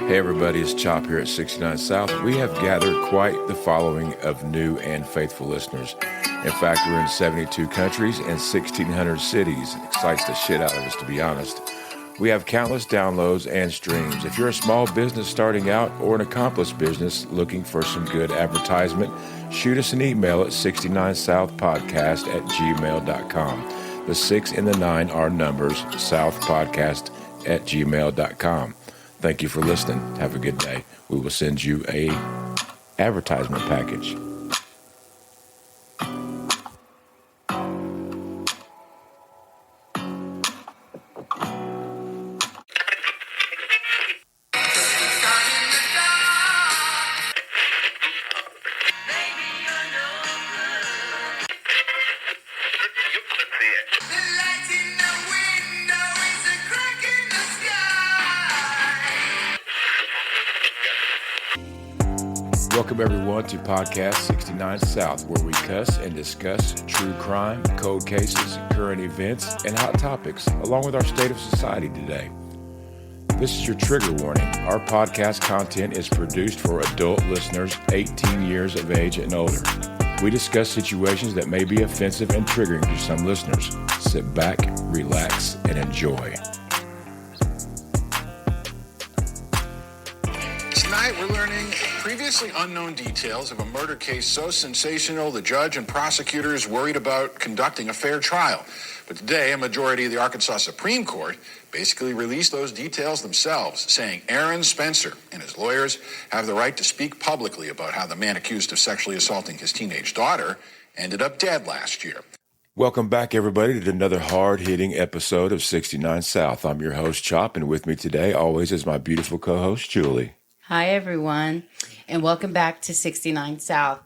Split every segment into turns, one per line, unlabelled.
Hey everybody, it's Chop here at 69 South. We have gathered quite the following of new and faithful listeners. In fact, we're in 72 countries and 1,600 cities. Excites the shit out of us, to be honest. We have countless downloads and streams. If you're a small business starting out or an accomplished business looking for some good advertisement, shoot us an email at 69southpodcast@gmail.com. The 6 and the 9 are numbers, southpodcast@gmail.com. Thank you for listening. Have a good day. We will send you a advertisement package. Welcome everyone to Podcast 69 South, where we cuss and discuss true crime, cold cases, current events, and hot topics, along with our state of society today. This is your trigger warning. Our podcast content is produced for adult listeners 18 years of age and older. We discuss situations that may be offensive and triggering to some listeners. Sit back, relax, and enjoy.
Tonight we're learning previously unknown details of a murder case so sensational the judge and prosecutors worried about conducting a fair trial. But today, a majority of the Arkansas Supreme Court basically released those details themselves, saying Aaron Spencer and his lawyers have the right to speak publicly about how the man accused of sexually assaulting his teenage daughter ended up dead last year.
Welcome back, everybody, to another hard-hitting episode of 69 South. I'm your host, Chop, and with me today, always, is my beautiful co-host, Julie.
Hi, everyone, and welcome back to 69 South.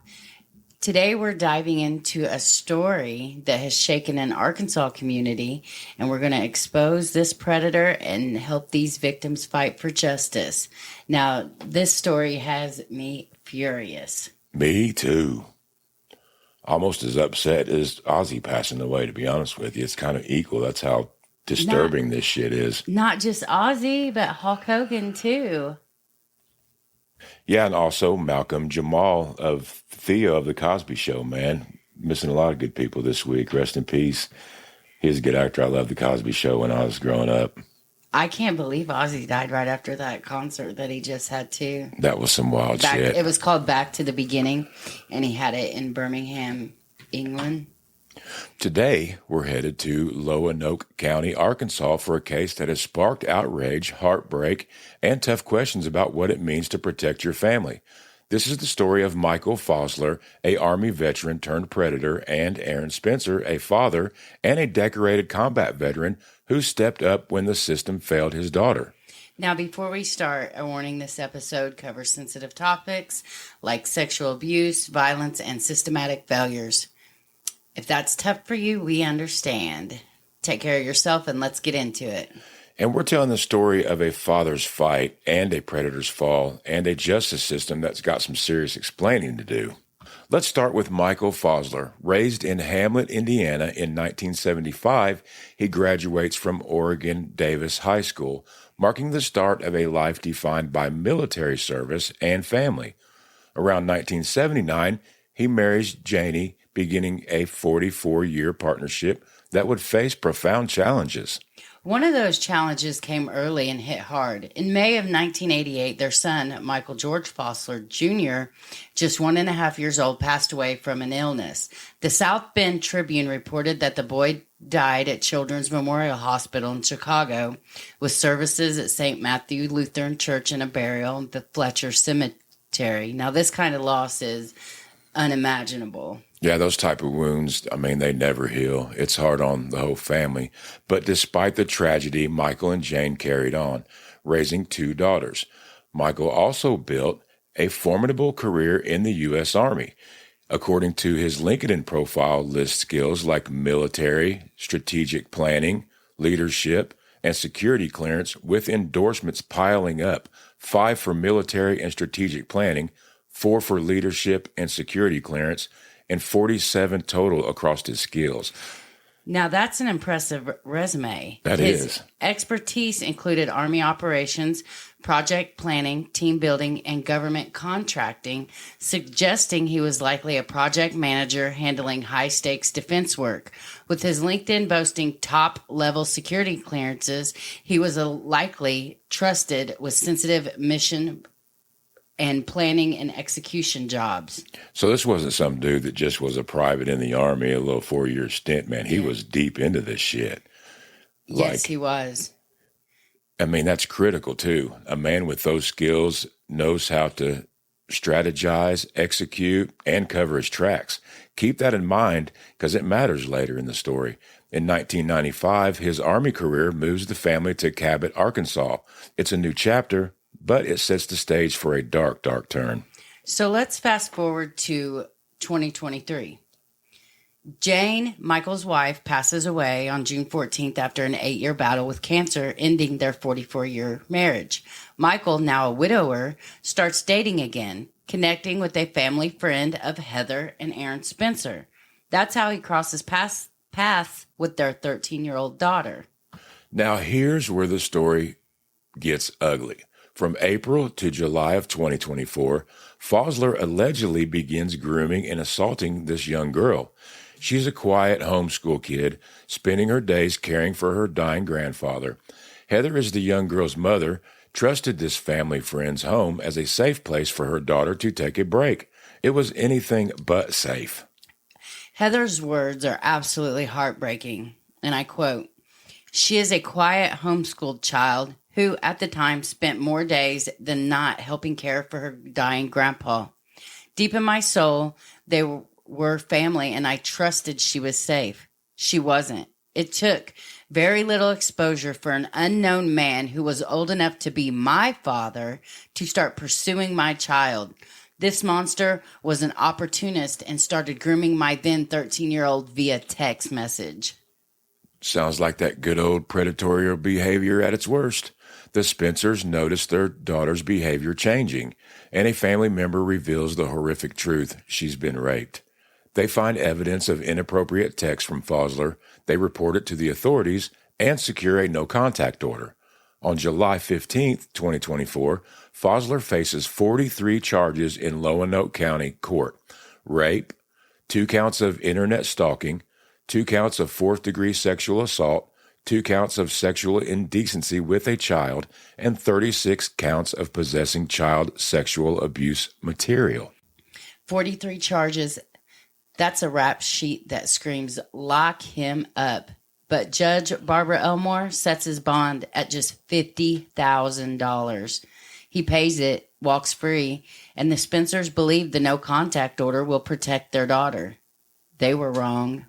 Today, we're diving into a story that has shaken an Arkansas community, and we're going to expose this predator and help these victims fight for justice. Now, this story has me furious.
Me too. Almost as upset as Ozzy passing away, to be honest with you. It's kind of equal. That's how disturbing this shit is.
Not just Ozzy, but Hulk Hogan, too.
Yeah, and also Malcolm Jamal of Theo of The Cosby Show, man. Missing a lot of good people this week. Rest in peace. He was a good actor. I loved The Cosby Show when I was growing up.
I can't believe Ozzy died right after that concert that he just had, too.
That was some wild shit.
It was called Back to the Beginning, and he had it in Birmingham, England.
Today, we're headed to Lonoke County, Arkansas for a case that has sparked outrage, heartbreak, and tough questions about what it means to protect your family. This is the story of Michael Fosler, a Army veteran turned predator, and Aaron Spencer, a father and a decorated combat veteran who stepped up when the system failed his daughter.
Now, before we start, a warning: this episode covers sensitive topics like sexual abuse, violence, and systematic failures. If that's tough for you, we understand. Take care of yourself and let's get into it.
And we're telling the story of a father's fight and a predator's fall and a justice system that's got some serious explaining to do. Let's start with Michael Fosler. Raised in Hamlet, Indiana in 1975, he graduates from Oregon Davis High School, marking the start of a life defined by military service and family. Around 1979, he marries Janie, beginning a 44-year partnership that would face profound challenges.
One of those challenges came early and hit hard. In May of 1988, their son, Michael George Fosler Jr., just 1.5 years old, passed away from an illness. The South Bend Tribune reported that the boy died at Children's Memorial Hospital in Chicago, with services at St. Matthew Lutheran Church and a burial at the Fletcher Cemetery. Now, this kind of loss is unimaginable.
Yeah, those type of wounds, I mean, they never heal. It's hard on the whole family. But despite the tragedy, Michael and Jane carried on, raising 2 daughters. Michael also built a formidable career in the U.S. Army. According to his LinkedIn profile, lists skills like military, strategic planning, leadership, and security clearance, with endorsements piling up: 5 for military and strategic planning, 4 for leadership and security clearance, and 47 total across his skills.
Now, that's an impressive resume.
That
His
is.
expertise included Army operations, project planning, team building, and government contracting, suggesting he was likely a project manager handling high stakes defense work. With his LinkedIn boasting top level security clearances, he was likely trusted with sensitive mission and planning and execution jobs.
So this wasn't some dude that just was a private in the Army, a little 4-year stint, man. He was deep into this shit.
Yes, he was.
I mean, that's critical too. A man with those skills knows how to strategize, execute, and cover his tracks. Keep that in mind because it matters later in the story. In 1995, his Army career moves the family to Cabot, Arkansas. It's a new chapter, but it sets the stage for a dark, dark turn.
So let's fast forward to 2023. Jane, Michael's wife, passes away on June 14th after an 8-year battle with cancer, ending their 44-year marriage. Michael, now a widower, starts dating again, connecting with a family friend of Heather and Aaron Spencer. That's how he crosses paths with their 13-year-old daughter.
Now, here's where the story gets ugly. From April to July of 2024, Fosler allegedly begins grooming and assaulting this young girl. She's a quiet homeschool kid, spending her days caring for her dying grandfather. Heather is the young girl's mother, trusted this family friend's home as a safe place for her daughter to take a break. It was anything but safe.
Heather's words are absolutely heartbreaking, and I quote, "She is a quiet homeschooled child who at the time spent more days than not helping care for her dying grandpa. Deep in my soul, they were family and I trusted she was safe. She wasn't. It took very little exposure for an unknown man who was old enough to be my father to start pursuing my child. This monster was an opportunist and started grooming my then 13-year-old via text message."
Sounds like that good old predatory behavior at its worst. The Spencers notice their daughter's behavior changing, and a family member reveals the horrific truth: she's been raped. They find evidence of inappropriate text from Fosler. They report it to the authorities and secure a no-contact order. On July 15th, 2024, Fosler faces 43 charges in Lonoke County Court: rape, 2 counts of internet stalking, 2 counts of 4th-degree sexual assault, 2 counts of sexual indecency with a child, and 36 counts of possessing child sexual abuse material.
43 charges. That's a rap sheet that screams, "Lock him up." But Judge Barbara Elmore sets his bond at just $50,000. He pays it, walks free, and the Spencers believe the no-contact order will protect their daughter. They were wrong.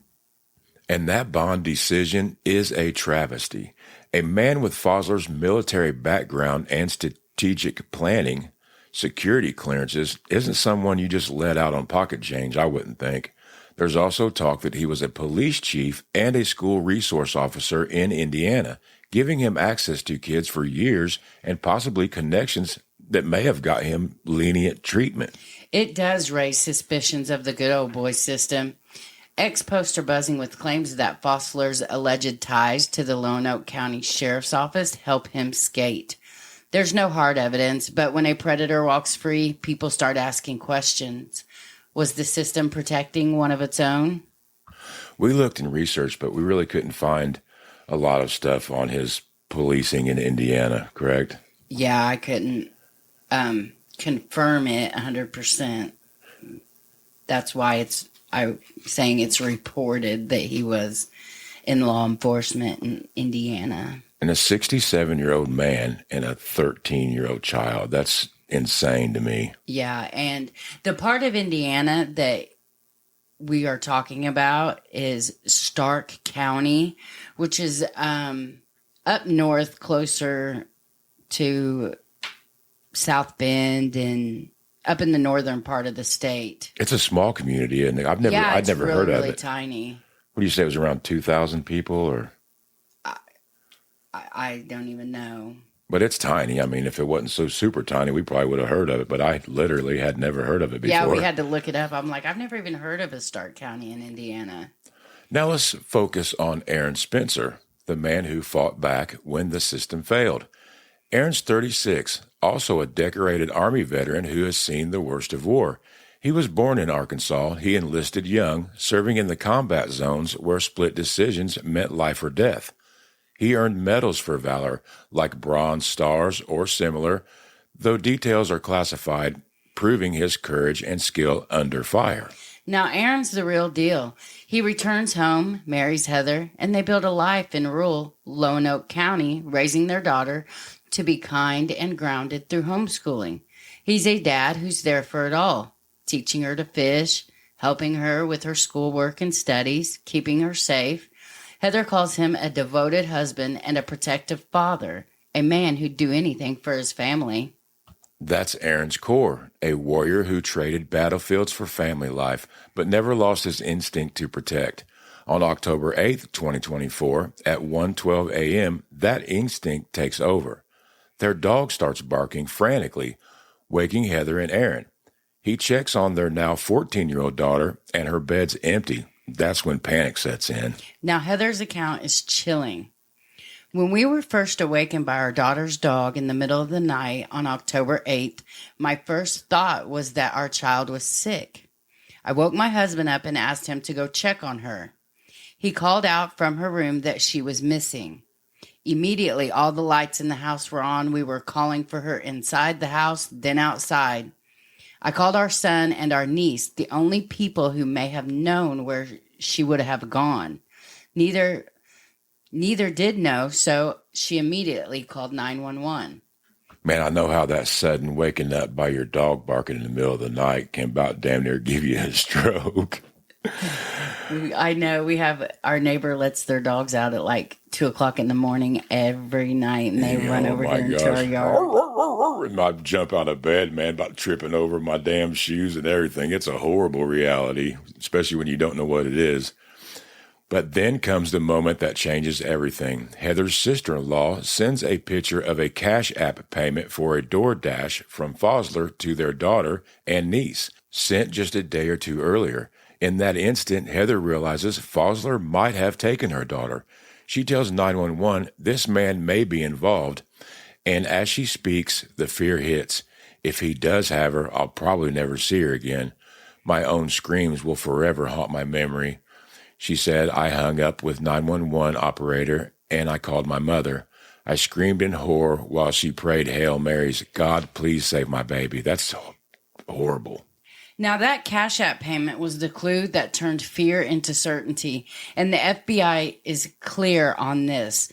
And that bond decision is a travesty. A man with Fosler's military background and strategic planning, security clearances, isn't someone you just let out on pocket change, I wouldn't think. There's also talk that he was a police chief and a school resource officer in Indiana, giving him access to kids for years and possibly connections that may have got him lenient treatment.
It does raise suspicions of the good old boy system. Ex-posts are buzzing with claims that Fosler's alleged ties to the Lonoke County Sheriff's Office help him skate. There's no hard evidence, but when a predator walks free, people start asking questions. Was the system protecting one of its own?
We looked and researched, but we really couldn't find a lot of stuff on his policing in Indiana, correct?
Yeah, I couldn't confirm it 100%. That's why I'm saying it's reported that he was in law enforcement in Indiana.
And a 67-year-old man and a 13-year-old child, that's insane to me.
Yeah, and the part of Indiana that we are talking about is Stark County, which is up north closer to South Bend and up in the northern part of the state.
It's a small community, and I'd never
really,
heard of
really
it.
Tiny.
What do you say? It was around 2,000 people, or?
I don't even know.
But it's tiny. I mean, if it wasn't so super tiny, we probably would have heard of it. But I literally had never heard of it before.
Yeah, we had to look it up. I'm like, I've never even heard of a Stark County in Indiana.
Now let's focus on Aaron Spencer, the man who fought back when the system failed. Aaron's 36, also a decorated Army veteran who has seen the worst of war. He was born in Arkansas. He enlisted young, serving in the combat zones where split decisions meant life or death. He earned medals for valor, like Bronze Stars or similar, though details are classified, proving his courage and skill under fire.
Now, Aaron's the real deal. He returns home, marries Heather, and they build a life in rural Lonoke County, raising their daughter to be kind and grounded through homeschooling. He's a dad who's there for it all, teaching her to fish, helping her with her schoolwork and studies, keeping her safe. Heather calls him a devoted husband and a protective father, a man who'd do anything for his family.
That's Aaron's core, a warrior who traded battlefields for family life, but never lost his instinct to protect. On October 8th, 2024, at 1:12 a.m., that instinct takes over. Their dog starts barking frantically, waking Heather and Aaron. He checks on their now 14-year-old daughter, and her bed's empty. That's when panic sets in.
Now, Heather's account is chilling. When we were first awakened by our daughter's dog in the middle of the night on October 8th, my first thought was that our child was sick. I woke my husband up and asked him to go check on her. He called out from her room that she was missing. Immediately, all the lights in the house were on. We were calling for her inside the house, then outside. I called our son and our niece, the only people who may have known where she would have gone. Neither did know, so she immediately called 911.
Man, I know how that sudden waking up by your dog barking in the middle of the night can about damn near give you a stroke.
I know our neighbor lets their dogs out at like 2 o'clock in the morning every night, and they run over here into our yard.
And I jump out of bed, man, about tripping over my damn shoes and everything. It's a horrible reality, especially when you don't know what it is. But then comes the moment that changes everything. Heather's sister-in-law sends a picture of a Cash App payment for a DoorDash from Fosler to their daughter and niece, sent just a day or two earlier. In that instant, Heather realizes Fosler might have taken her daughter. She tells 911 this man may be involved, and as she speaks, the fear hits. If he does have her, I'll probably never see her again. My own screams will forever haunt my memory. She said, I hung up with 911 operator and I called my mother. I screamed in horror while she prayed Hail Marys, God, please save my baby. That's horrible.
Now, that Cash App payment was the clue that turned fear into certainty, and the FBI is clear on this.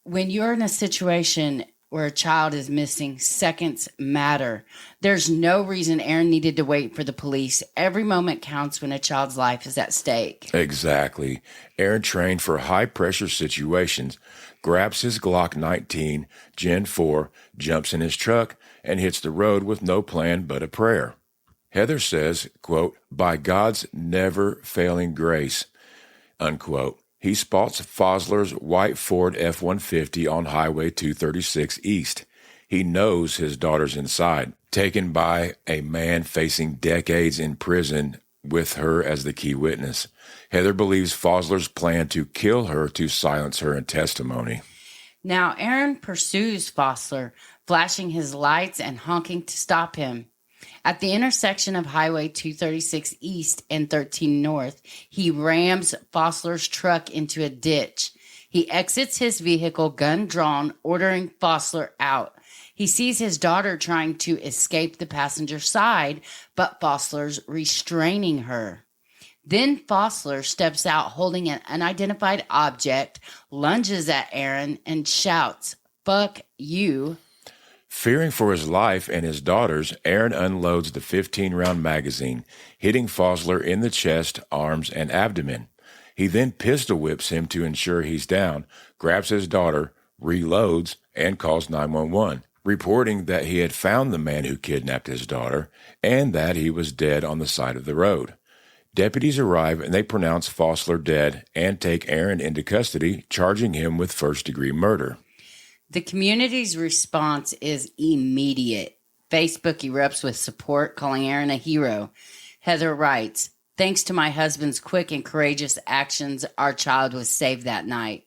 When you're in a situation where a child is missing, seconds matter. There's no reason Aaron needed to wait for the police. Every moment counts when a child's life is at stake.
Exactly. Aaron trained for high-pressure situations, grabs his Glock 19, Gen 4, jumps in his truck, and hits the road with no plan but a prayer. Heather says, quote, by God's never-failing grace, unquote. He spots Fosler's white Ford F-150 on Highway 236 East. He knows his daughter's inside, taken by a man facing decades in prison with her as the key witness. Heather believes Fosler's plan to kill her to silence her in testimony.
Now, Aaron pursues Fosler, flashing his lights and honking to stop him. At the intersection of Highway 236 East and 13 North, he rams Fosler's truck into a ditch. He exits his vehicle, gun drawn, ordering Fosler out. He sees his daughter trying to escape the passenger side, but Fosler's restraining her. Then Fosler steps out holding an unidentified object, lunges at Aaron, and shouts, "Fuck you."
Fearing for his life and his daughter's, Aaron unloads the 15-round magazine, hitting Fosler in the chest, arms, and abdomen. He then pistol whips him to ensure he's down, grabs his daughter, reloads, and calls 911, reporting that he had found the man who kidnapped his daughter and that he was dead on the side of the road. Deputies arrive and they pronounce Fosler dead and take Aaron into custody, charging him with first-degree murder.
The community's response is immediate. Facebook erupts with support, calling Aaron a hero. Heather writes, Thanks to my husband's quick and courageous actions, our child was saved that night.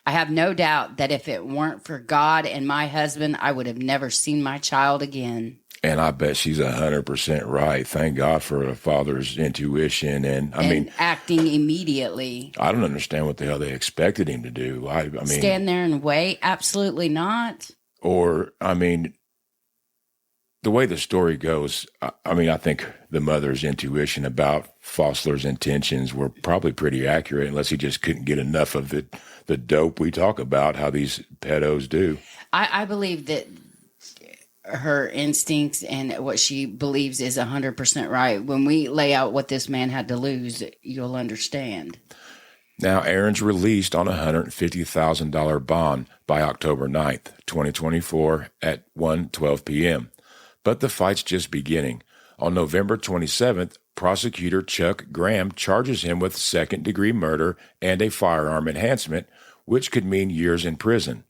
I have no doubt that if it weren't for God and my husband, I would have never seen my child again.
And I bet she's 100% right. Thank God for a father's intuition. And I mean,
acting immediately.
I don't understand what the hell they expected him to do. I mean,
stand there and wait? Absolutely not.
Or, I mean, the way the story goes, I think the mother's intuition about Fosler's intentions were probably pretty accurate, unless he just couldn't get enough of it, the dope we talk about, how these pedos do.
I believe that her instincts and what she believes is 100% right. When we lay out what this man had to lose, you'll understand.
Now, Aaron's released on a $150,000 bond by October 9th, 2024 at 1:12 p.m. But the fight's just beginning. On November 27th, prosecutor Chuck Graham charges him with second-degree murder and a firearm enhancement, which could mean years in prison.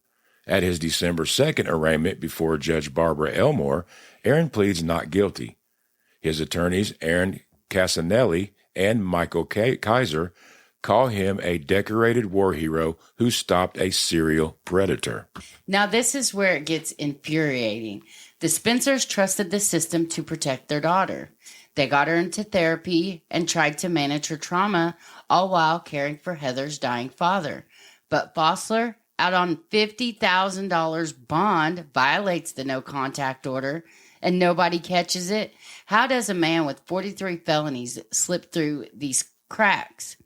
At his December 2nd arraignment before Judge Barbara Elmore, Aaron pleads not guilty. His attorneys, Aaron Casanelli and Michael Kaiser, call him a decorated war hero who stopped a serial predator.
Now, this is where it gets infuriating. The Spencers trusted the system to protect their daughter. They got her into therapy and tried to manage her trauma, all while caring for Heather's dying father. But Fosler, out on $50,000 bond, violates the no contact order, and nobody catches it. How does a man with 43 felonies slip through these cracks?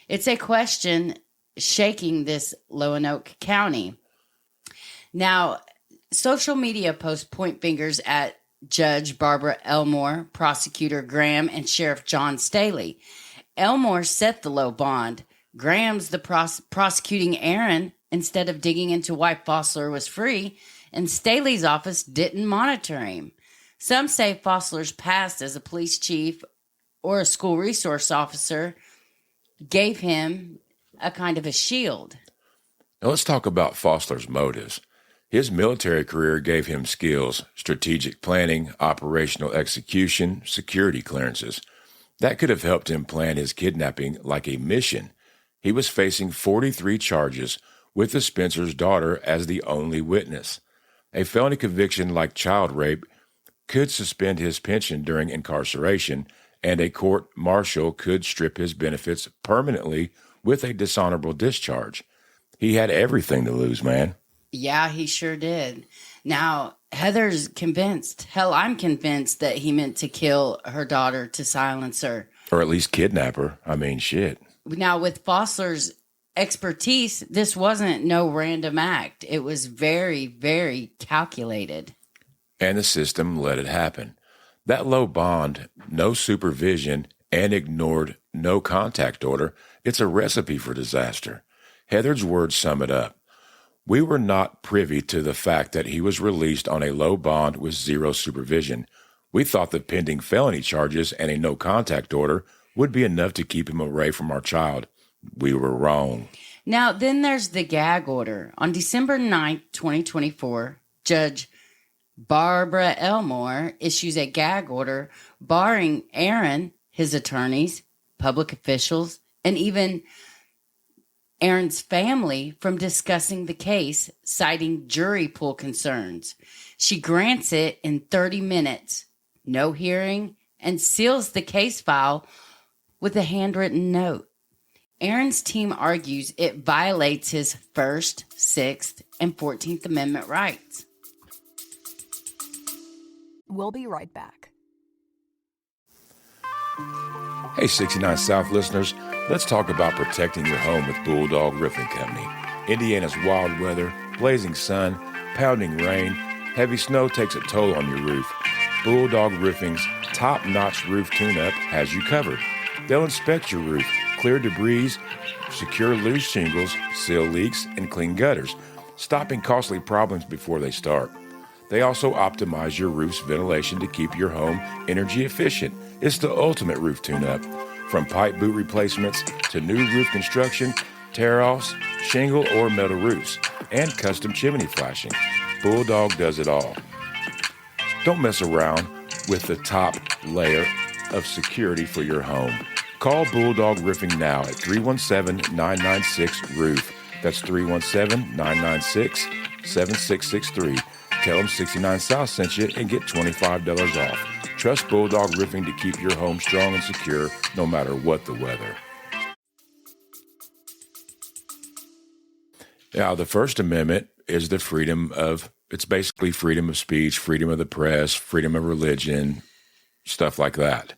It's a question shaking this Lonoke County. Now, social media posts point fingers at Judge Barbara Elmore, Prosecutor Graham, and Sheriff John Staley. Elmore set the low bond. Graham's the prosecuting Aaron instead of digging into why Fosler was free, and Staley's office didn't monitor him. Some say Fosler's past as a police chief or a school resource officer gave him a kind of a shield.
Now let's talk about Fosler's motives. His military career gave him skills, strategic planning, operational execution, security clearances. That could have helped him plan his kidnapping like a mission. He was facing 43 charges, with the Spencer's daughter as the only witness. A felony conviction like child rape could suspend his pension during incarceration, and a court-martial could strip his benefits permanently with a dishonorable discharge. He had everything to lose, man.
Yeah, he sure did. Now, Heather's convinced, hell, I'm convinced that he meant to kill her daughter to silence her.
Or at least kidnap her. I mean, shit.
Now, with Fosler's expertise, this wasn't no random act. It was very, very calculated.
And the system let it happen. That low bond, no supervision, and ignored no contact order, it's a recipe for disaster. Heather's words sum it up. We were not privy to the fact that he was released on a low bond with zero supervision. We thought the pending felony charges and a no contact order would be enough to keep him away from our child. We were wrong.
Now, then there's the gag order. On December 9th, 2024, Judge Barbara Elmore issues a gag order barring Aaron, his attorneys, public officials, and even Aaron's family from discussing the case, citing jury pool concerns. She grants it in 30 minutes, no hearing, and seals the case file with a handwritten note. Aaron's team argues it violates his First, Sixth, and 14th Amendment rights.
We'll be right back.
Hey, 69 South listeners, let's talk about protecting your home with Bulldog Roofing Company. Indiana's wild weather, blazing sun, pounding rain, heavy snow takes a toll on your roof. Bulldog Roofing's top-notch roof tune-up has you covered. They'll inspect your roof, clear debris, secure loose shingles, seal leaks, and clean gutters, stopping costly problems before they start. They also optimize your roof's ventilation to keep your home energy efficient. It's the ultimate roof tune-up. From pipe boot replacements to new roof construction, tear-offs, shingle or metal roofs, and custom chimney flashing. Bulldog does it all. Don't mess around with the top layer of security for your home. Call Bulldog Roofing now at 317-996-ROOF. That's 317-996-7663. Tell them 69 South sent you and get $25 off. Trust Bulldog Roofing to keep your home strong and secure no matter what the weather. Now, the First Amendment is it's basically freedom of speech, freedom of the press, freedom of religion, stuff like that.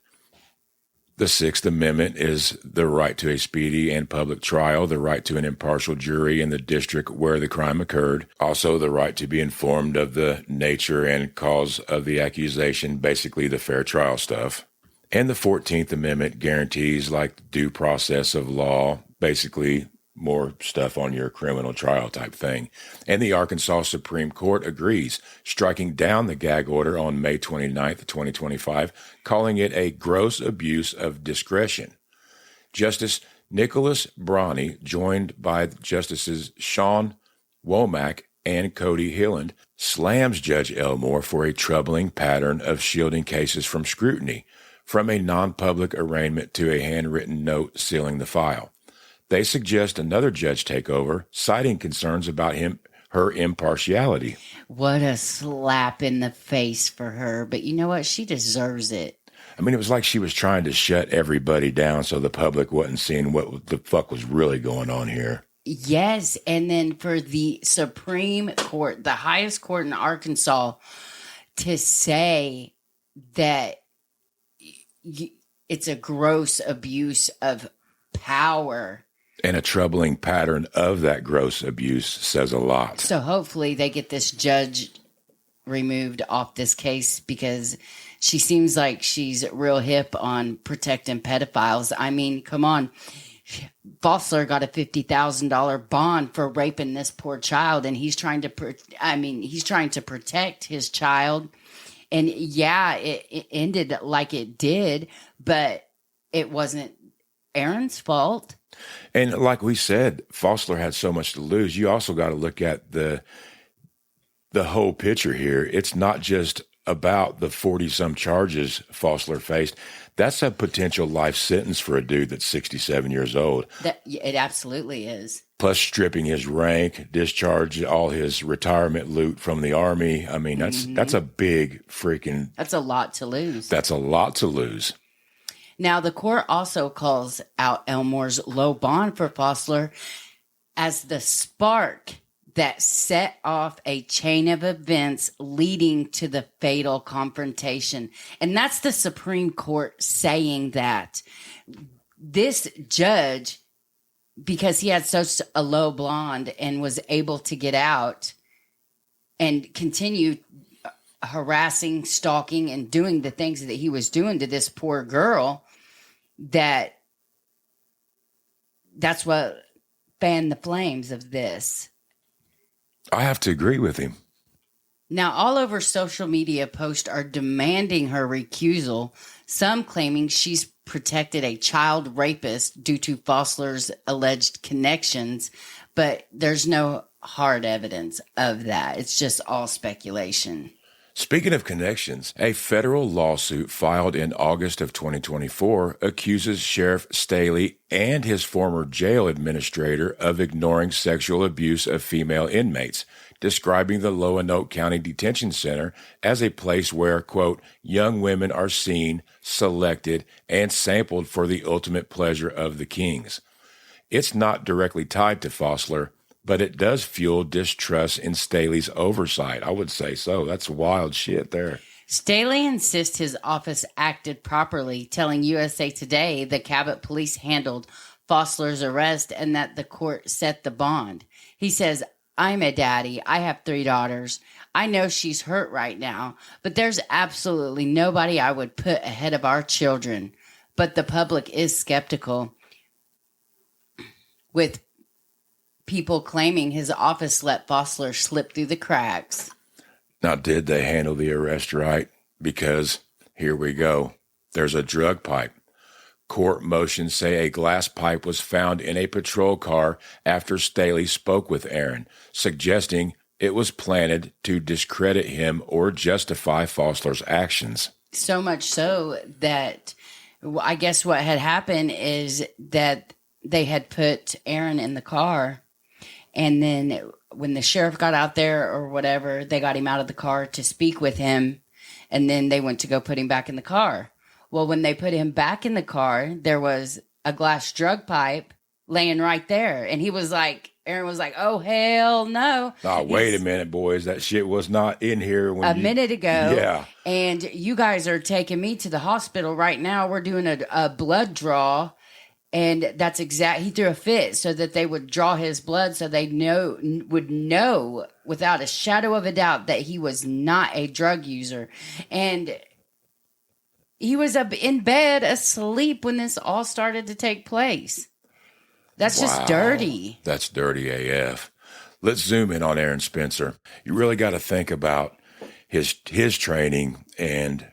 The Sixth Amendment is the right to a speedy and public trial, the right to an impartial jury in the district where the crime occurred, also the right to be informed of the nature and cause of the accusation, basically the fair trial stuff. And the 14th Amendment guarantees like due process of law, basically more stuff on your criminal trial type thing. And the Arkansas Supreme Court agrees, striking down the gag order on May 29th, 2025, calling it a gross abuse of discretion. Justice Nicholas Bronny, joined by Justices Sean Womack and Cody Hilland, slams Judge Elmore for a troubling pattern of shielding cases from scrutiny, from a non-public arraignment to a handwritten note sealing the file. They suggest another judge take over, citing concerns about her impartiality.
What a slap in the face for her. But you know what? She deserves it.
I mean, it was like she was trying to shut everybody down so the public wasn't seeing what the fuck was really going on here.
Yes. And then for the Supreme Court, the highest court in Arkansas, to say that it's a gross abuse of power.
And a troubling pattern of that gross abuse says a lot.
So hopefully they get this judge removed off this case, because she seems like she's real hip on protecting pedophiles. I mean, come on. Fosler got a $50,000 bond for raping this poor child, and he's trying to protect his child. And yeah, it ended like it did, but it wasn't Aaron's fault.
And like we said, Fosler had so much to lose. You also got to look at the whole picture here. It's not just about the 40-some charges Fosler faced. That's a potential life sentence for a dude that's 67 years old.
It absolutely is.
Plus stripping his rank, discharge all his retirement loot from the Army. I mean, that's a big freaking...
That's a lot to lose.
That's a lot to lose.
Now, the court also calls out Elmore's low bond for Fosler as the spark that set off a chain of events leading to the fatal confrontation. And that's the Supreme Court saying that this judge, because he had such a low bond and was able to get out and continue harassing, stalking, and doing the things that he was doing to this poor girl, that's what fanned the flames of this.
I have to agree with him.
Now, all over social media, posts are demanding her recusal, some claiming she's protected a child rapist due to Fosler's alleged connections, but there's no hard evidence of that. It's just all speculation.
Speaking of connections, a federal lawsuit filed in August of 2024 accuses Sheriff Staley and his former jail administrator of ignoring sexual abuse of female inmates, describing the Lonoke County Detention Center as a place where, quote, young women are seen, selected, and sampled for the ultimate pleasure of the kings. It's not directly tied to Fosler, but it does fuel distrust in Staley's oversight. I would say so. That's wild shit there.
Staley insists his office acted properly, telling USA Today the Cabot police handled Fosler's arrest and that the court set the bond. He says, I'm a daddy. I have 3 daughters. I know she's hurt right now, but there's absolutely nobody I would put ahead of our children. But the public is skeptical, with people claiming his office let Fosler slip through the cracks.
Now, did they handle the arrest right? Because here we go. There's a drug pipe. Court motions say a glass pipe was found in a patrol car after Staley spoke with Aaron, suggesting it was planted to discredit him or justify Fosler's actions.
So much so that I guess what had happened is that they had put Aaron in the car, and then when the sheriff got out there or whatever, they got him out of the car to speak with him, and then they went to go put him back in the car. Well, when they put him back in the car, there was a glass drug pipe laying right there, and Aaron was like, "Oh hell no!"
Oh, wait a minute, boys. That shit was not in here when
a minute ago.
Yeah.
And you guys are taking me to the hospital right now. We're doing a blood draw. And that's he threw a fit so that they would draw his blood so they would know without a shadow of a doubt that he was not a drug user. And he was up in bed asleep when this all started to take place. That's just dirty.
That's dirty AF. Let's zoom in on Aaron Spencer. You really got to think about his training and,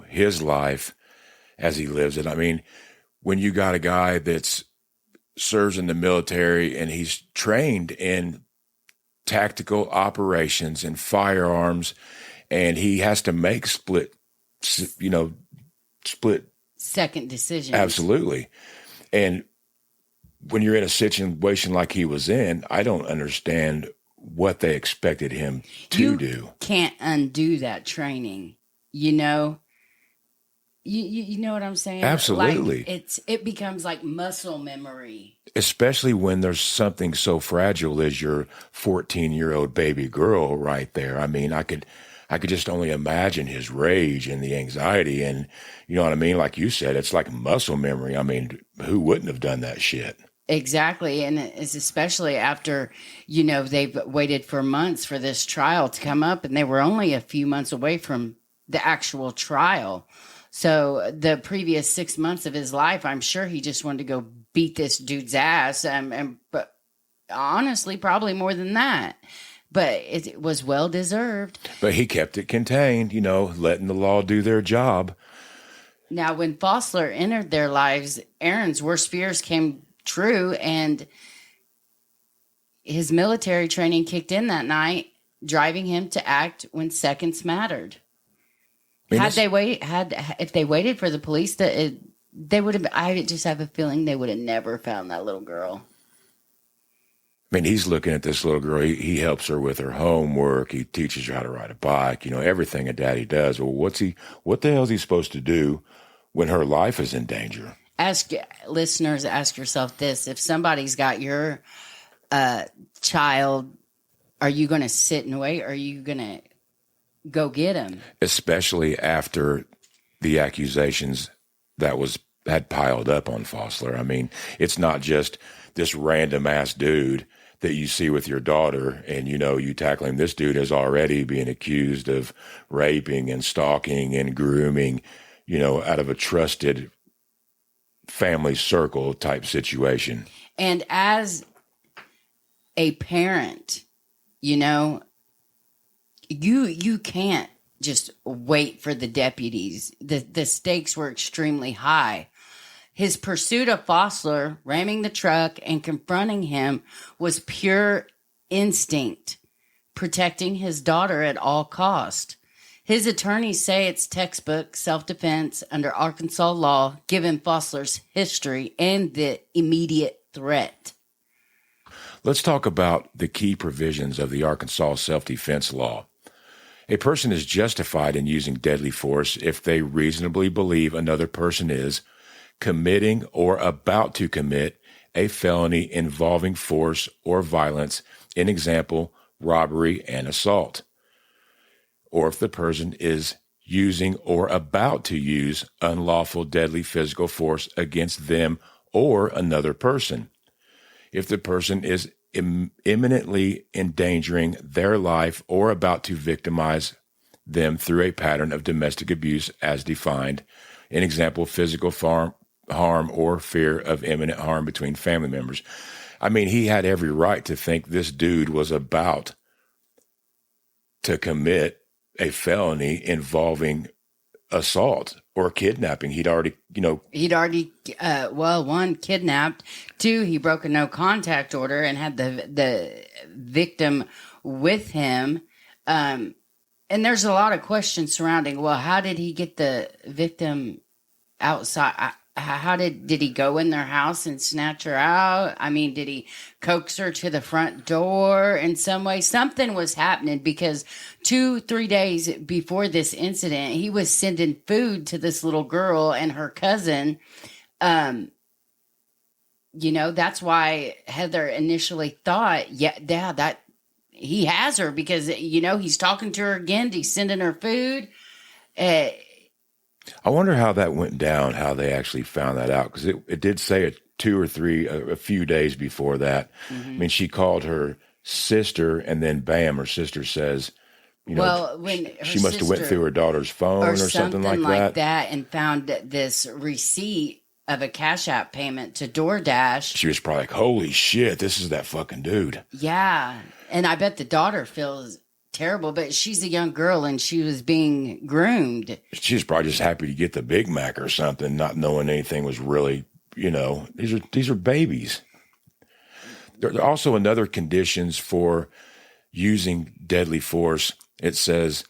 his life as he lives it. I mean, when you got a guy that serves in the military and he's trained in tactical operations and firearms, and he has to make split
second decisions.
Absolutely. And when you're in a situation like he was in, I don't understand what they expected him to do.
You can't undo that training, You know what I'm saying?
Absolutely.
It becomes like muscle memory.
Especially when there's something so fragile as your 14-year-old baby girl right there. I mean, I could just only imagine his rage and the anxiety, and you know what I mean? Like you said, it's like muscle memory. I mean, who wouldn't have done that shit?
Exactly. And it's especially after, they've waited for months for this trial to come up, and they were only a few months away from the actual trial. So the previous 6 months of his life, I'm sure he just wanted to go beat this dude's ass. But honestly, probably more than that. But it was well deserved.
But he kept it contained, letting the law do their job.
Now, when Fosler entered their lives, Aaron's worst fears came true, and his military training kicked in that night, driving him to act when seconds mattered. If they waited for the police, they would have. I just have a feeling they would have never found that little girl.
I mean, he's looking at this little girl. He helps her with her homework. He teaches her how to ride a bike. Everything a daddy does. Well, what the hell is he supposed to do when her life is in danger? Ask
yourself this: if somebody's got your child, are you going to sit and wait? Or are you going to go get him?
Especially after the accusations that had piled up on Fosler. I mean, it's not just this random ass dude that you see with your daughter and you tackle him. This dude is already being accused of raping and stalking and grooming, out of a trusted family circle type situation.
And as a parent, you can't just wait for the deputies. The stakes were extremely high. His pursuit of Fosler, ramming the truck and confronting him, was pure instinct, protecting his daughter at all cost. His attorneys say it's textbook self-defense under Arkansas law, given Fosler's history and the immediate threat.
Let's talk about the key provisions of the Arkansas self-defense law. A person is justified in using deadly force if they reasonably believe another person is committing or about to commit a felony involving force or violence, in example, robbery and assault, or if the person is using or about to use unlawful deadly physical force against them or another person, if the person is imminently endangering their life or about to victimize them through a pattern of domestic abuse as defined, in example, physical harm or fear of imminent harm between family members. I mean, he had every right to think this dude was about to commit a felony involving assault or kidnapping. He'd already,
one, kidnapped. Two, he broke a no contact order and had the victim with him. And there's a lot of questions surrounding, well, how did he get the victim outside. How did he go in their house and snatch her out? I mean, did he coax her to the front door in some way? Something was happening because 2-3 days before this incident, he was sending food to this little girl and her cousin. That's why Heather initially thought, that he has her because, he's talking to her again. He's sending her food.
I wonder how that went down, how they actually found that out, because it did say a few days before that. Mm-hmm. I mean, she called her sister, and then bam, her sister says, when she must have went through her daughter's phone or something like
that, and found this receipt of a Cash App payment to DoorDash.
She was probably like, holy shit, this is that fucking dude.
Yeah, and I bet the daughter feels terrible, but she's a young girl and she was being groomed.
She was probably just happy to get the Big Mac or something, not knowing anything was really, these are babies. There are also another conditions for using deadly force. It says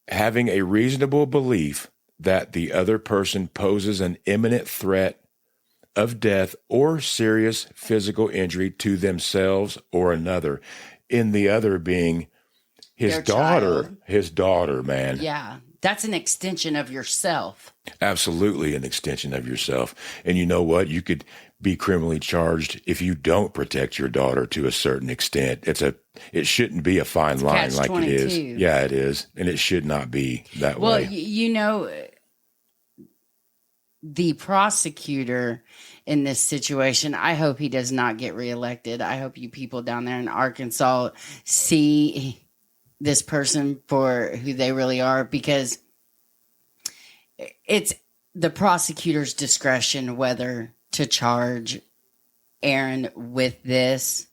having a reasonable belief that the other person poses an imminent threat of death or serious physical injury to themselves or another. In the other being his daughter, man.
Yeah, that's an extension of yourself.
Absolutely an extension of yourself. And you know what? You could be criminally charged if you don't protect your daughter to a certain extent. It shouldn't be a fine line like it is. Yeah, it is. And it should not be that way.
Well, the prosecutor in this situation, I hope he does not get reelected. I hope you people down there in Arkansas see this person for who they really are, because it's the prosecutor's discretion whether to charge Aaron with this.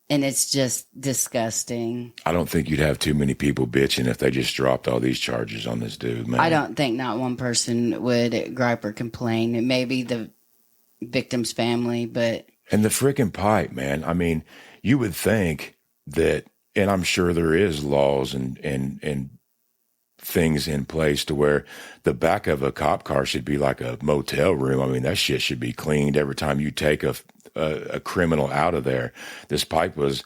And it's just disgusting.
I don't think you'd have too many people bitching if they just dropped all these charges on this dude, man.
I don't think not one person would gripe or complain. Maybe the victim's family, but...
And the freaking pipe, man. I mean, you would think that, and I'm sure there is laws and things in place to where the back of a cop car should be like a motel room. I mean, that shit should be cleaned every time you take a criminal out of there. This pipe was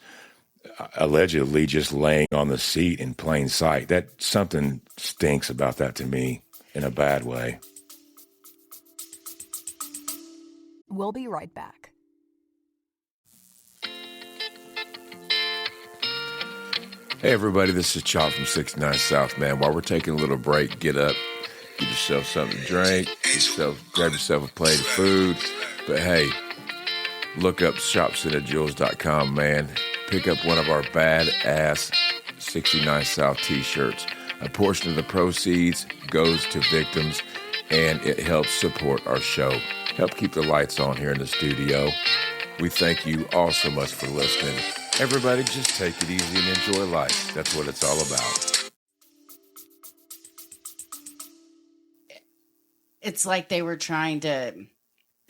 allegedly just laying on the seat in plain sight. That something stinks about that to me in a bad way.
We'll be right back.
Hey everybody, this is Chop from 69 South, man. While we're taking a little break, get up, get yourself something to drink, grab yourself a plate of food. But hey, look up shopcitadjules.com, man. Pick up one of our badass 69 South t-shirts. A portion of the proceeds goes to victims, and it helps support our show. Help keep the lights on here in the studio. We thank you all so much for listening. Everybody, just take it easy and enjoy life. That's what it's all about.
It's like they were trying to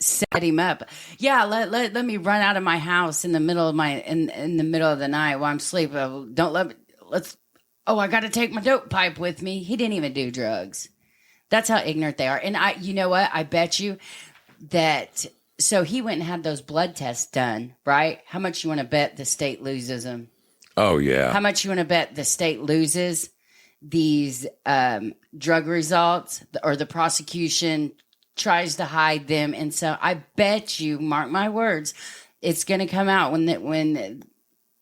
set him up. Yeah, let me run out of my house in the middle of in the middle of the night while I'm sleeping. I got to take my dope pipe with me. He didn't even do drugs. That's how ignorant they are. And you know what? I bet you that. So he went and had those blood tests done, right? How much you want to bet the state loses them?
Oh, yeah.
How much you want to bet the state loses these drug results, or the prosecution tries to hide them? And so I bet you, mark my words, it's going to come out when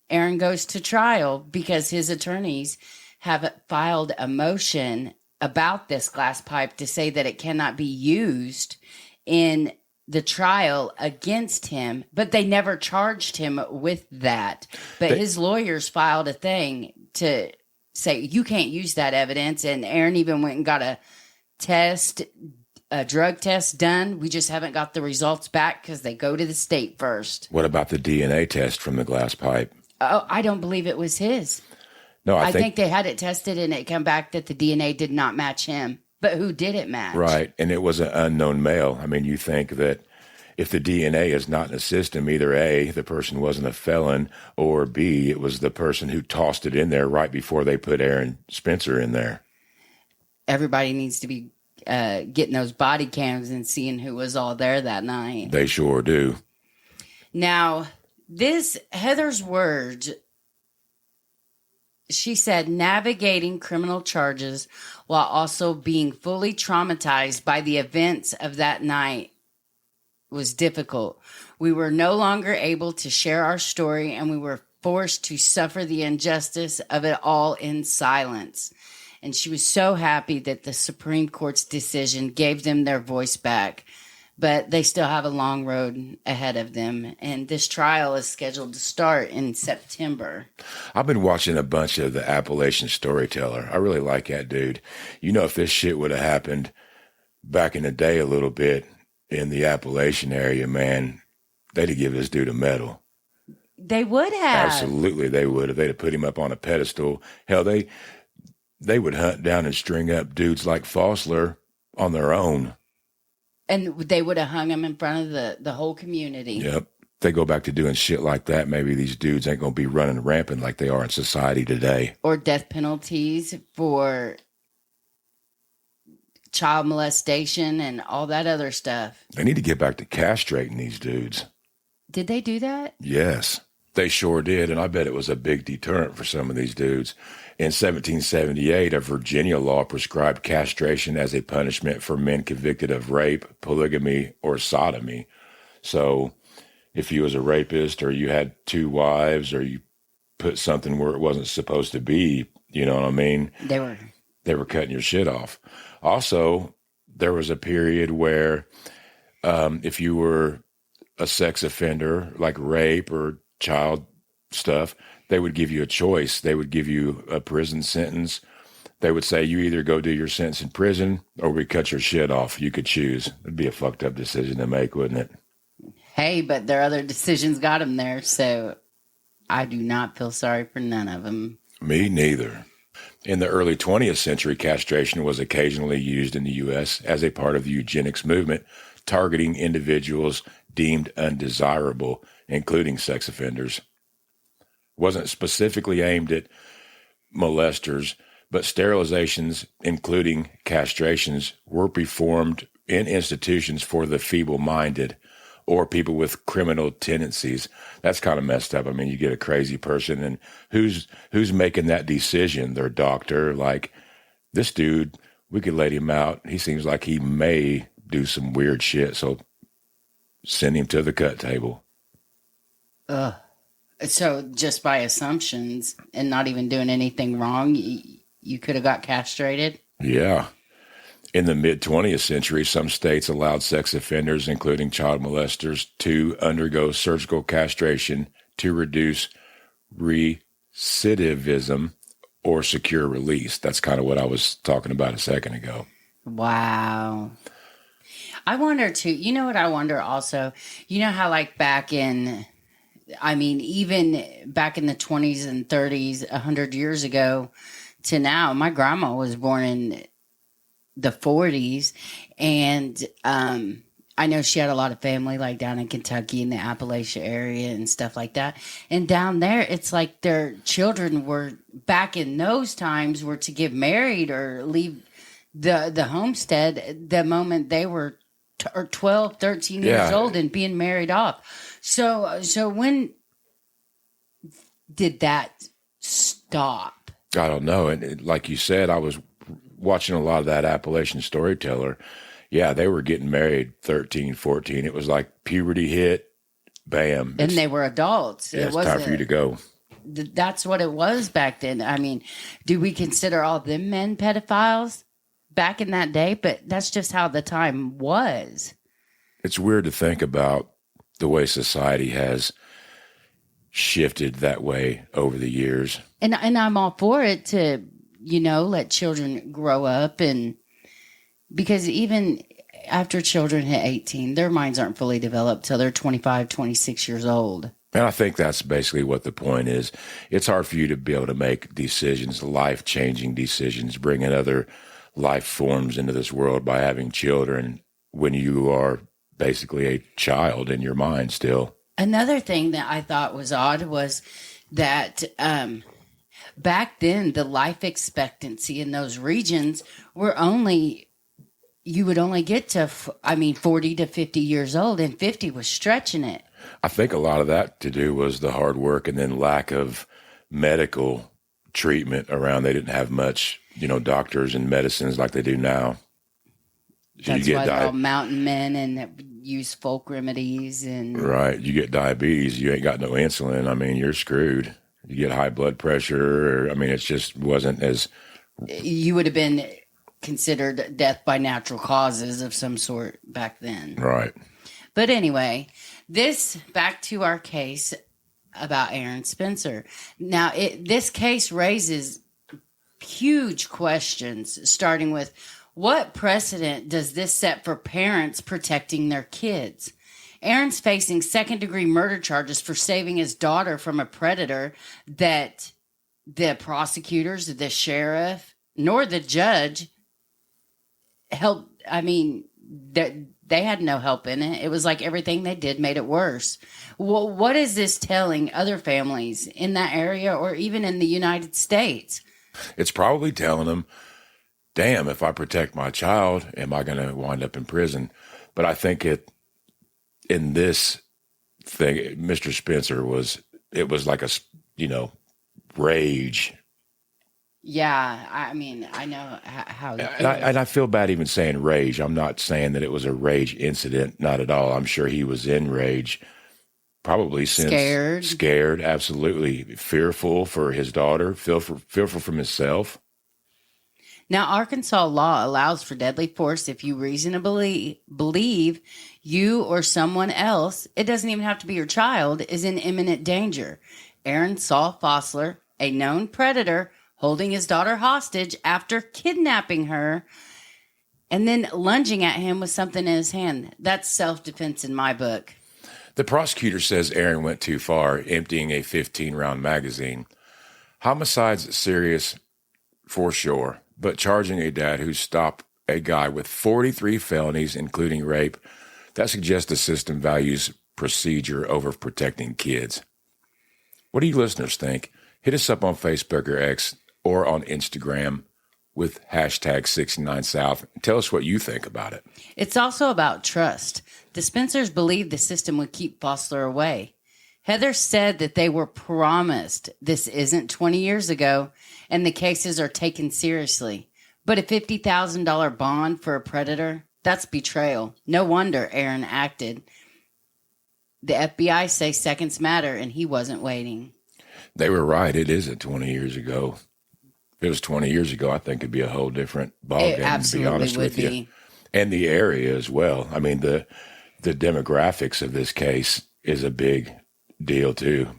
Aaron goes to trial, because his attorneys have filed a motion about this glass pipe to say that it cannot be used in the trial against him, but they never charged him with that. But his lawyers filed a thing to say you can't use that evidence, and Aaron even went and got a drug test done. We just haven't got the results back because they go to the state first.
What about the DNA test from the glass pipe?
Oh, I don't believe it was his.
No, I
think they had it tested and it came back that the DNA did not match him. But who did it match?
Right. And it was an unknown male. I mean, you think that if the DNA is not in the system, either A, the person wasn't a felon, or B, it was the person who tossed it in there right before they put Aaron Spencer in there.
Everybody needs to be getting those body cams and seeing who was all there that night.
They sure do.
Now, this Heather's words, she said, navigating criminal charges while also being fully traumatized by the events of that night was difficult. We were no longer able to share our story, and we were forced to suffer the injustice of it all in silence. And she was so happy that the Supreme Court's decision gave them their voice back. But they still have a long road ahead of them. And this trial is scheduled to start in September.
I've been watching a bunch of the Appalachian Storyteller. I really like that dude. You know, if this shit would have happened back in the day a little bit in the Appalachian area, man, they'd have given this dude a medal.
They would have.
Absolutely, they would have. They'd have put him up on a pedestal. Hell, they would hunt down and string up dudes like Fosler on their own.
And they would have hung him in front of the whole community.
Yep. If they go back to doing shit like that, maybe these dudes ain't going to be running rampant like they are in society today.
Or death penalties for child molestation and all that other stuff.
They need to get back to castrating these dudes.
Did they do that?
Yes, they sure did. And I bet it was a big deterrent for some of these dudes. In 1778, a Virginia law prescribed castration as a punishment for men convicted of rape, polygamy, or sodomy. So if you was a rapist or you had two wives or you put something where it wasn't supposed to be, you know what I mean? They were cutting your shit off. Also, there was a period where if you were a sex offender, like rape or child stuff, they would give you a choice. They would give you a prison sentence. They would say, you either go do your sentence in prison or we cut your shit off. You could choose. It'd be a fucked up decision to make, wouldn't it?
Hey, but their other decisions got them there, so I do not feel sorry for none of them.
Me neither. In the early 20th century, castration was occasionally used in the U.S. as a part of the eugenics movement, targeting individuals deemed undesirable, including sex offenders. Wasn't specifically aimed at molesters, but sterilizations, including castrations, were performed in institutions for the feeble-minded or people with criminal tendencies. That's kind of messed up. I mean, you get a crazy person, and who's making that decision? Their doctor, like, this dude, we could let him out. He seems like he may do some weird shit, so send him to the cut table.
Ugh. So just by assumptions and not even doing anything wrong, you could have got castrated?
Yeah. In the mid-20th century, some states allowed sex offenders, including child molesters, to undergo surgical castration to reduce recidivism or secure release. That's kind of what I was talking about a second ago.
Wow. I wonder, too, you know what I wonder also? You know how, like, even back in the 20s and 30s, 100 years ago to now, my grandma was born in the 40s, and I know she had a lot of family, like, down in Kentucky in the Appalachia area and stuff like that. And down there, it's like their children were, back in those times, were to get married or leave the homestead the moment they were 12, 13 years old and being married off. So when did that stop?
I don't know. And like you said, I was watching a lot of that Appalachian Storyteller. Yeah, they were getting married 13, 14. It was like puberty hit, bam.
And they were adults.
Yeah, it's time for you to go.
That's what it was back then. I mean, do we consider all them men pedophiles back in that day? But that's just how the time was.
It's weird to think about the way society has shifted that way over the years.
And I'm all for it to, let children grow up, and because even after children hit 18, their minds aren't fully developed till they're 25, 26 years old.
And I think that's basically what the point is. It's hard for you to be able to make decisions, life-changing decisions, bringing other life forms into this world by having children when you are basically a child in your mind still.
Another thing that I thought was odd was that back then the life expectancy in those regions were only you would only get to, 40 to 50 years old, and 50 was stretching it.
I think a lot of that to do was the hard work and then lack of medical treatment around. They didn't have much, doctors and medicines like they do now. So
That's why they're all mountain men and use folk remedies.
Right. You get diabetes, you ain't got no insulin. I mean, you're screwed. You get high blood pressure. It just wasn't as...
You would have been considered death by natural causes of some sort back then.
Right.
But anyway, back to our case about Aaron Spencer. Now, this case raises huge questions, starting with, what precedent does this set for parents protecting their kids? Aaron's facing second-degree murder charges for saving his daughter from a predator that the prosecutors, the sheriff, nor the judge helped. They had no help in it. It was like everything they did made it worse. What is this telling other families in that area or even in the United States?
It's probably telling them, damn, if I protect my child, am I going to wind up in prison? But I think in this thing, Mr. Spencer it was like a, rage.
Yeah, I know how.
And I feel bad even saying rage. I'm not saying that it was a rage incident, not at all. I'm sure he was in rage, probably since scared, absolutely fearful for his daughter, fearful from himself.
Now, Arkansas law allows for deadly force if you reasonably believe you or someone else, it doesn't even have to be your child, is in imminent danger. Aaron saw Fosler, a known predator, holding his daughter hostage after kidnapping her and then lunging at him with something in his hand. That's self-defense in my book.
The prosecutor says Aaron went too far, emptying a 15-round magazine. Homicide's serious for sure, but charging a dad who stopped a guy with 43 felonies, including rape, that suggests the system values procedure over protecting kids. What do you listeners think? Hit us up on Facebook or X or on Instagram with hashtag 69South. Tell us what you think about it.
It's also about trust. The Spencers believed the system would keep Fosler away. Heather said that they were promised this isn't 20 years ago and the cases are taken seriously. But a $50,000 bond for a predator, that's betrayal. No wonder Aaron acted. The FBI say seconds matter and he wasn't waiting.
They were right. It isn't 20 years ago. If it was 20 years ago, I think it'd be a whole different ballgame, to be honest with you. And the area as well. The demographics of this case is a big deal too.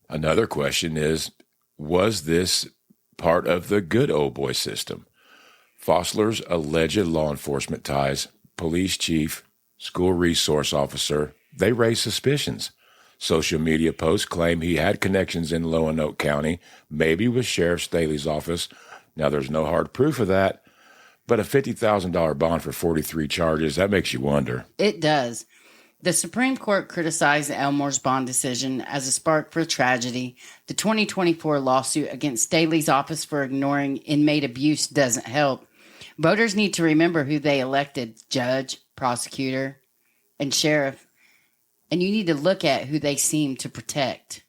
Another question is, was this part of the good old boy system? Fosler's alleged law enforcement ties, police chief, school resource officer, they raised suspicions. Social media posts claim he had connections in Lonoke County, maybe with Sheriff Staley's office. Now, there's no hard proof of that, but a $50,000 bond for 43 charges, that makes you wonder.
It does. The Supreme Court criticized Elmore's bond decision as a spark for tragedy. The 2024 lawsuit against Staley's office for ignoring inmate abuse doesn't help. Voters need to remember who they elected, judge, prosecutor, and sheriff. And you need to look at who they seem to protect.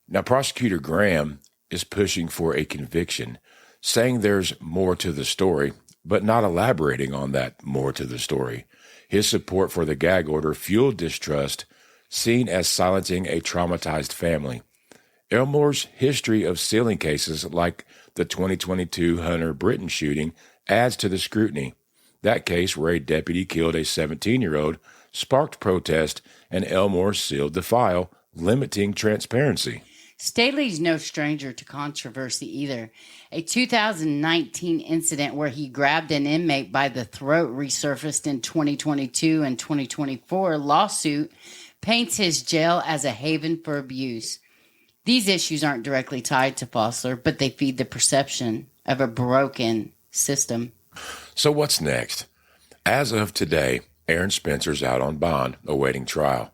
Now, Prosecutor Graham is pushing for a conviction, saying there's more to the story, but not elaborating on that more to the story. His support for the gag order fueled distrust, seen as silencing a traumatized family. Elmore's history of sealing cases like the 2022 Hunter Britton shooting adds to the scrutiny. That case, where a deputy killed a 17-year-old, sparked protest, and Elmore sealed the file, limiting transparency.
Staley's no stranger to controversy either. A 2019 incident where he grabbed an inmate by the throat resurfaced in 2022 and 2024 lawsuit paints his jail as a haven for abuse. These issues aren't directly tied to Fosler, but they feed the perception of a broken system.
So what's next? As of today, Aaron Spencer's out on bond, awaiting trial.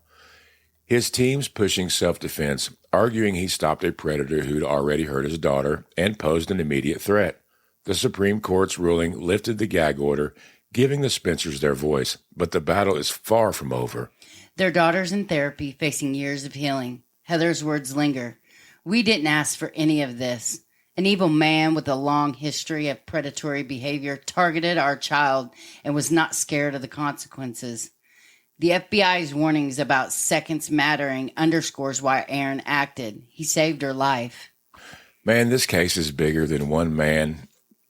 His team's pushing self-defense, arguing he stopped a predator who'd already hurt his daughter and posed an immediate threat. The Supreme Court's ruling lifted the gag order, giving the Spencers their voice, but the battle is far from over.
Their daughter's in therapy, facing years of healing. Heather's words linger. We didn't ask for any of this. An evil man with a long history of predatory behavior targeted our child and was not scared of the consequences. The FBI's warnings about seconds mattering underscores why Aaron acted. He saved her life.
Man, this case is bigger than one man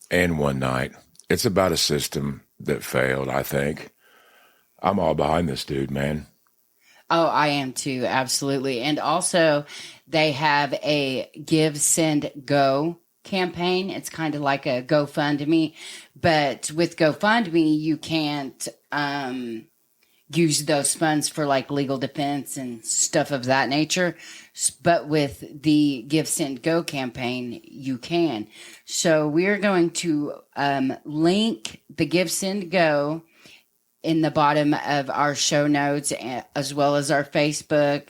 and one night. It's about a system that failed, I think. I'm all behind this dude, man.
Oh, I am too, absolutely. And also, they have a Give, Send, Go campaign. It's kind of like a GoFundMe, but with GoFundMe, you can't use those funds for like legal defense and stuff of that nature. But with the Give, Send, Go campaign, you can. So we're going to link the Give, Send, Go in the bottom of our show notes, as well as our Facebook.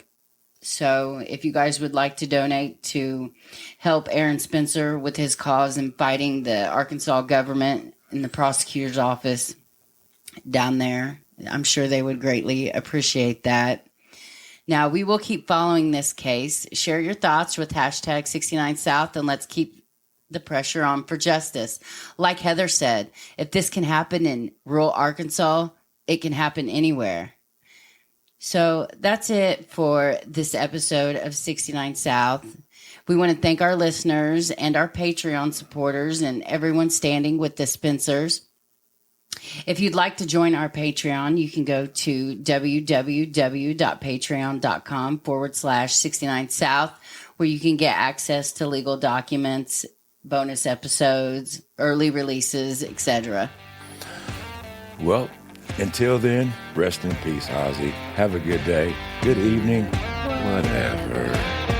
So if you guys would like to donate to help Aaron Spencer with his cause in fighting the Arkansas government and the prosecutor's office down there, I'm sure they would greatly appreciate that. Now, we will keep following this case. Share your thoughts with hashtag 69South, and let's keep the pressure on for justice. Like Heather said, if this can happen in rural Arkansas, it can happen anywhere. So that's it for this episode of 69 South. We want to thank our listeners and our Patreon supporters and everyone standing with the Spencers. If you'd like to join our Patreon, you can go to www.patreon.com/69 South, where you can get access to legal documents, bonus episodes, early releases, etc.
Well, until then, rest in peace, Ozzy. Have a good day, good evening, whatever.